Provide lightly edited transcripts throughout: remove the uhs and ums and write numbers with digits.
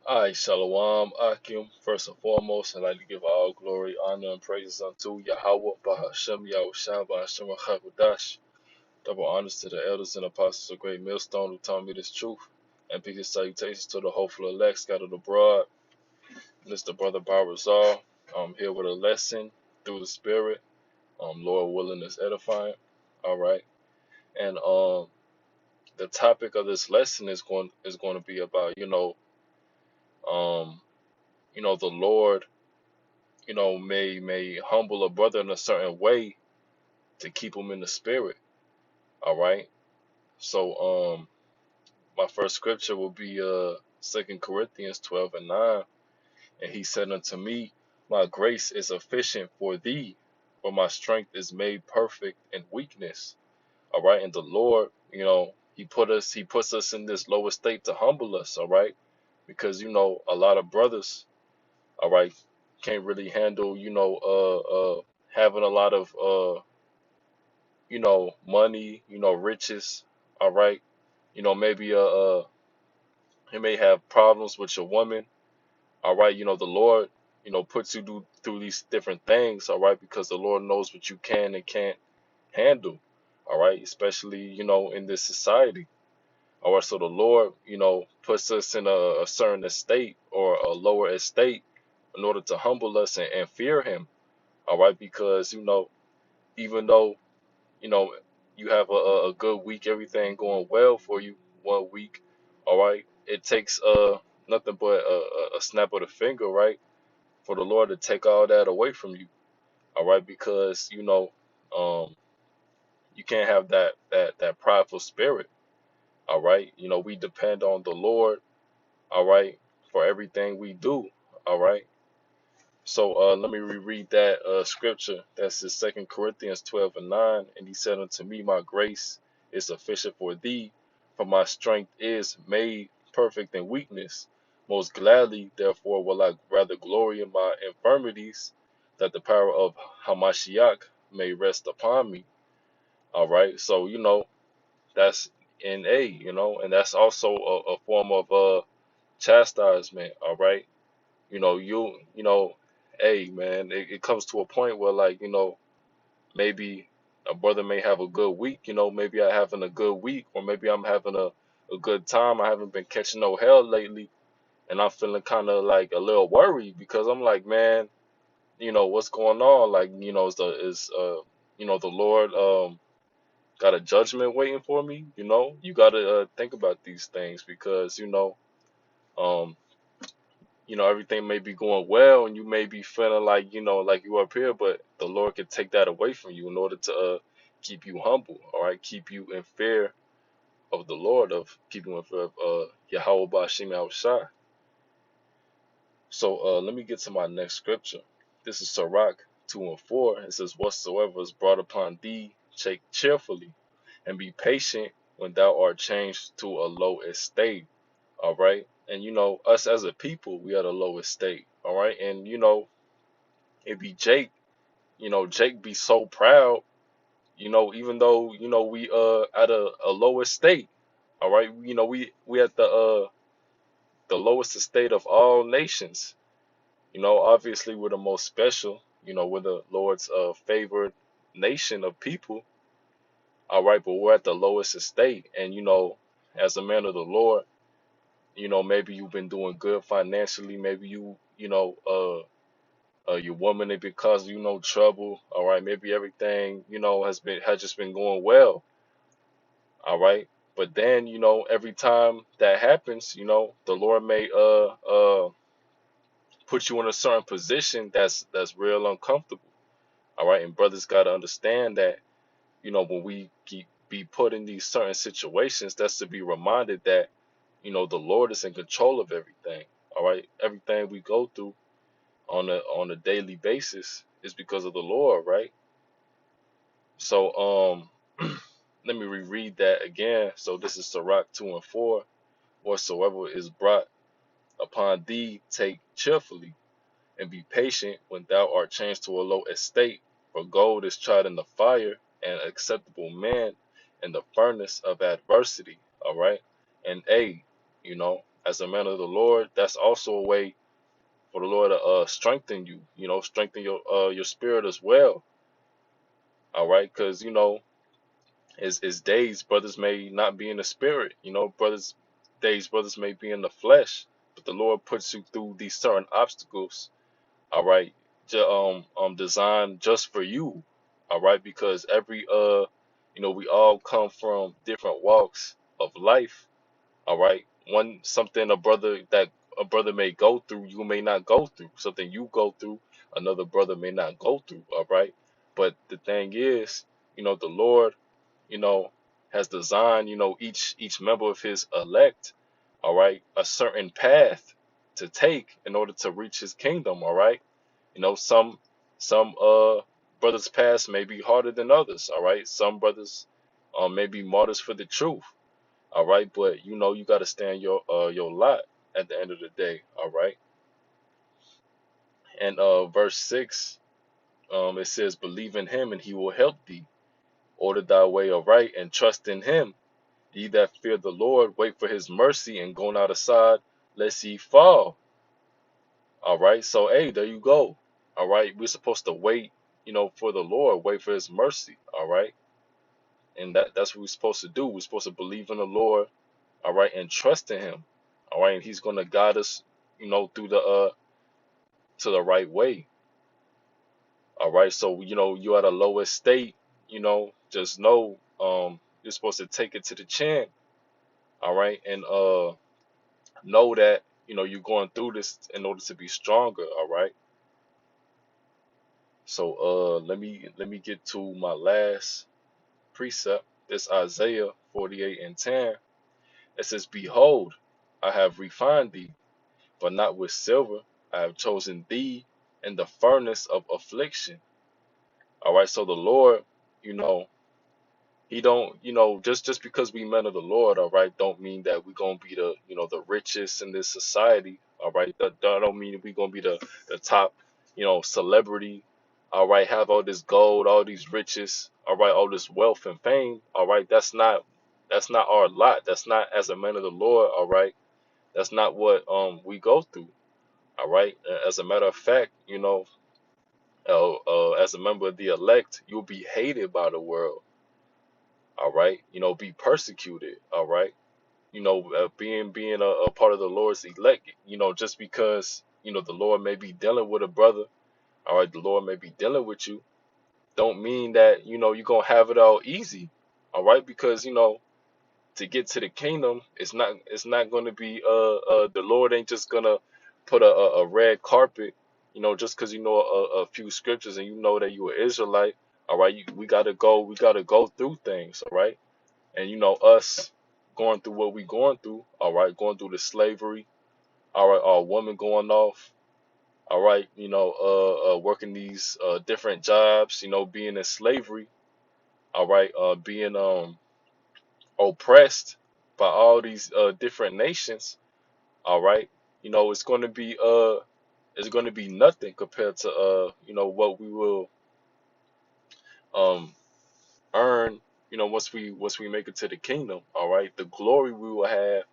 Alright, Shalom, Akim. First and foremost, I'd like to give all glory, honor, and praises unto Yahweh, Bahashem, Yahushua, Bahashem, Hakudash. Double honors to the elders and apostles of Great Millstone who taught me this truth. And biggest salutations to the hopeful elect scattered abroad. Mr. Brother Barazal. I'm here with a lesson through the Spirit. Lord willing is edifying. Alright. And the topic of this lesson is going to be about, um, the Lord may humble a brother in a certain way to keep him in the spirit. All right. So my first scripture will be 2 Corinthians 12:9. And he said unto me, my grace is sufficient for thee, for my strength is made perfect in weakness. All right. And the Lord, he puts us in this lower state to humble us, all right? Because a lot of brothers, all right, can't really handle, having a lot of money, riches, all right. Maybe you may have problems with your woman, all right. The Lord, puts you through these different things, all right, because the Lord knows what you can and can't handle, all right, especially, in this society. All right, so the Lord, puts us in a certain estate or a lower estate in order to humble us and fear him, all right, because, even though you know, you have a good week, everything going well for you one week, all right? It takes nothing but a snap of the finger, right? For the Lord to take all that away from you, all right? Because, you can't have that prideful spirit, all right? We depend on the Lord, all right, for everything we do, all right? So let me reread that scripture. That's in 2 Corinthians 12:9. And he said unto me, my grace is sufficient for thee, for my strength is made perfect in weakness. Most gladly, therefore, will I rather glory in my infirmities, that the power of Hamashiach may rest upon me. All right. So, that's and that's also a form of chastisement. All right. Hey man, it comes to a point where, like, maybe a brother may have a good week, maybe I having a good week, or maybe I'm having a good time. I haven't been catching no hell lately, and I'm feeling kind of like a little worried because I'm like, man, what's going on? Like, the Lord got a judgment waiting for me? You gotta think about these things because um everything may be going well and you may be feeling like, like you up here, but the Lord can take that away from you in order to keep you humble, all right? Keep you in fear of the Lord, of keeping in fear of Yahweh Bashim Yahushai. So let me get to my next scripture. This is Sirach 2:4. It says, whatsoever is brought upon thee, take cheerfully, and be patient when thou art changed to a low estate. All right. And us as a people, we are the lowest state. All right. And it be Jake, Jake be so proud, even though, we at a lower state. All right. We at the lowest estate of all nations. Obviously we're the most special, we're the Lord's favored nation of people. All right, but we're at the lowest estate. And as a man of the Lord, maybe you've been doing good financially, maybe your woman it because trouble. All right, maybe everything has just been going well. All right, but then every time that happens, the Lord may put you in a certain position that's real uncomfortable. All right, and brothers got to understand that when we be put in these certain situations, that's to be reminded that the Lord is in control of everything. All right, everything we go through on a daily basis is because of the Lord, right? So let me reread that again. So this is Sirach 2:4. Whatsoever is brought upon thee, take cheerfully, and be patient when thou art changed to a low estate. For gold is tried in the fire, and acceptable man in the furnace of adversity. All right, and you know, as a man of the Lord, that's also a way for the Lord to strengthen you, strengthen your spirit as well. All right, because is days brothers may not be in the spirit, brothers may be in the flesh, but the Lord puts you through these certain obstacles, all right, designed just for you, all right, because we all come from different walks of life, all right. Something a brother may go through, you may not go through. Something you go through, another brother may not go through, all right. But the thing is, the Lord, you know, has designed, each member of his elect, all right, a certain path to take in order to reach his kingdom, all right. Some brothers' paths may be harder than others, all right. Some brothers may be martyrs for the truth, all right, but you got to stand your lot at the end of the day, all right. And verse 6, it says, believe in him and he will help thee. Order thy way aright and trust in him. Ye that fear the Lord, wait for his mercy and go not aside, lest ye fall. All right, so hey, there you go. All right, we're supposed to wait, for the Lord, wait for his mercy. All right, and that's what we're supposed to do. We're supposed to believe in the Lord, all right, and trust in him. All right, and he's gonna guide us, through the to the right way. All right, so you're at a lower state, just know you're supposed to take it to the chin. All right, and know that you're going through this in order to be stronger. All right. So let me get to my last precept. It's Isaiah 48:10. It says, behold, I have refined thee, but not with silver. I have chosen thee in the furnace of affliction. All right, so the Lord, you know he don't, just because we men of the Lord, all right, don't mean that we're gonna be the richest in this society. All right, that don't mean we're gonna be the top, celebrity. All right, have all this gold, all these riches, all right, all this wealth and fame. All right, that's not our lot. That's not, as a man of the Lord. All right, that's not what we go through. All right, as a matter of fact, as a member of the elect, you'll be hated by the world. All right, be persecuted. All right, being a part of the Lord's elect, just because the Lord may be dealing with a brother, all right, the Lord may be dealing with you, don't mean that you're gonna have it all easy. All right, because to get to the kingdom, it's not gonna be the Lord ain't just gonna put a red carpet, just because you know a few scriptures and you know that you're an Israelite. All right, we gotta go through things. All right, and us going through what we going through, all right, going through the slavery, all right, our woman going off, all right, working these different jobs, being in slavery, all right, being oppressed by all these different nations, all right, it's going to be nothing compared to what we will um earn, once we make it to the kingdom, all right, the glory we will have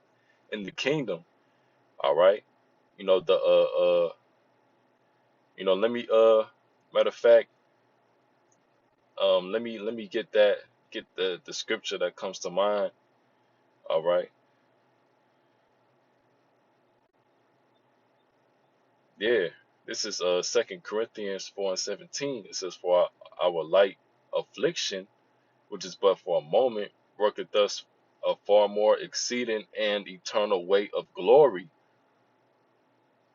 in the kingdom. All right. The let me matter of fact, let me get the scripture that comes to mind. All right. Yeah. This is 2 Corinthians 4:17. It says, for our light affliction, which is but for a moment, worketh us a far more exceeding and eternal weight of glory.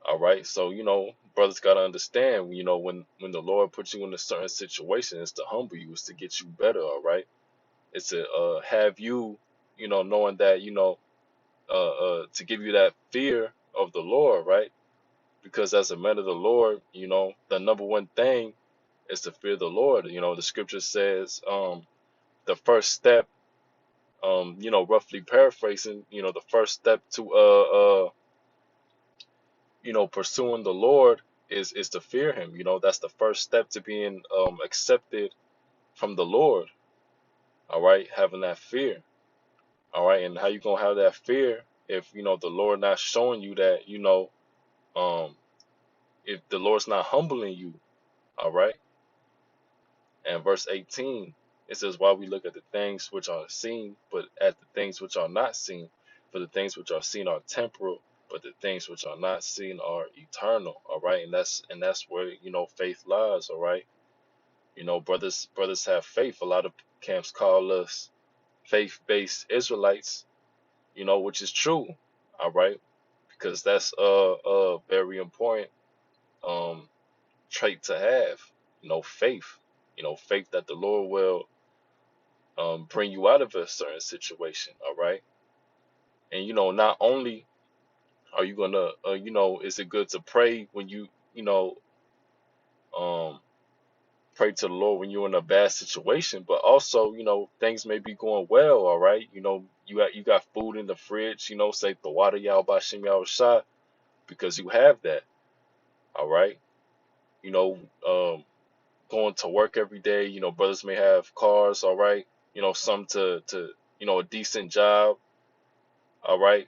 All right. So, brothers gotta understand, when the Lord puts you in a certain situation, it's to humble you, it's to get you better, all right? It's to have you, knowing that, to give you that fear of the Lord, right? Because as a man of the Lord, the number one thing is to fear the Lord. The scripture says, the first step, roughly paraphrasing, the first step to pursuing the Lord is to fear him. That's the first step to being accepted from the Lord. All right, having that fear. All right, and how you gonna have that fear if the Lord not showing you that, um if the Lord's not humbling you, all right. And verse 18, it says, while we look at the things which are seen, but at the things which are not seen, for the things which are seen are temporal, but the things which are not seen are eternal. All right. And that's where, faith lies. All right. Brothers have faith. A lot of camps call us faith-based Israelites, which is true. All right. Because that's a very important um trait to have, faith. Faith that the Lord will bring you out of a certain situation. All right. And not only are you gonna is it good to pray when you know um pray to the Lord when you're in a bad situation, but also things may be going well. All right. You got food in the fridge, say the water y'all by Shem Yahweh Shai, because you have that. All right. you know Going to work every day. Brothers may have cars. All right. Some to a decent job. All right.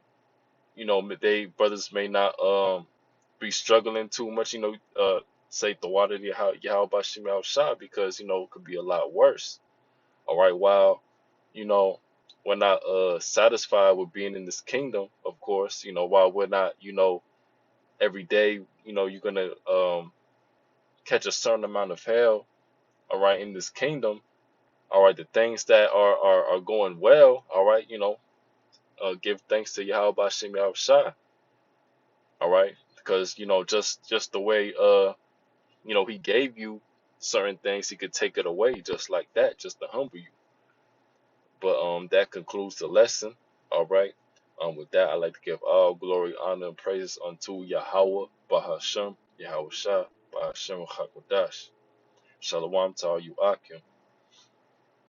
They brothers may not be struggling too much. Say the water Yahweh Bashim Yahweh Shah, because it could be a lot worse. All right. While you know we're not satisfied with being in this kingdom, of course. While we're not every day you're gonna catch a certain amount of hell. All right, in this kingdom. All right, the things that are going well. All right, give thanks to Yahweh Bashim Yahweh Shah. All right, because just the way he gave you certain things, he could take it away just like that, just to humble you. But that concludes the lesson. All right. With that, I'd like to give all glory, honor, and praises unto Yahweh Bahashem, Yahweh Shah, Bahashem Hakodash. Shalom to all you Akim.